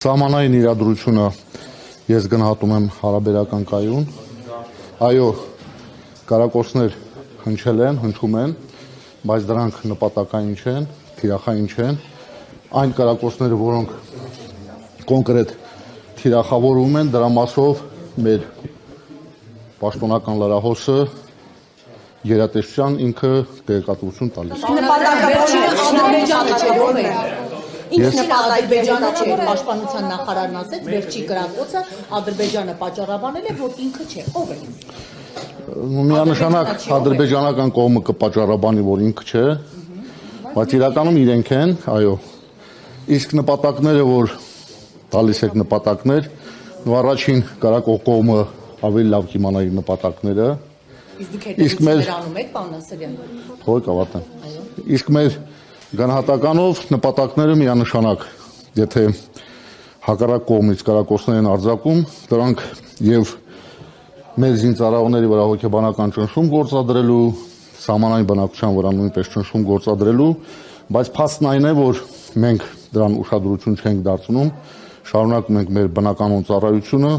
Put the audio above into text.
Սահմանային իրադրությունը ես գնահատում եմ հարաբերական կայուն, այո, կարակոսներ հնչել են, հնչում են, բայց դրանք նպատակային չեն, թիրախային չեն, այն կարակոսները, որոնք կոնկրետ թիրախավորում են, դրա մասով մեր պաշտոնական լրահոսը գերատեսչության ինքը տեղեկատվություն տալիս։ Ինքն Ադրբեջանը չէ, պաշտպանության նախարարն ասեց, վերջի կրակոցը Ադրբեջանը պատճառաբանել է, որ ինքը չէ, ով է։ Միանշանակ ադրբեջանական կողմը կպատճառաբանի, որ ինքը չէ, բայց իրականում իրենք են, այո։ Իսկ նպատակները, որ տալիս եք նպատակներ, առաջին կարակող կողմը ավելի լավ կիմանա իր նպատակները։ Իսկ մեր անում եք, պարոն Ասելյան։ Թող կավարտեմ։ Իսկ մեր գնահատականով նպատակները միանշանակ, եթե հակառակ կողմից կարակոսներ են արձակում, դրանք եւ մեր զինծառայողների վրա հոգեբանական ճնշում գործադրելու, սահմանային բնակչության վրա նույնպես ճնշում գործադրելու, բայց փաստն այն է, որ մենք դրան ուշադրություն չենք դարձնում, շարունակում ենք մեր բնականոն ծառայությունը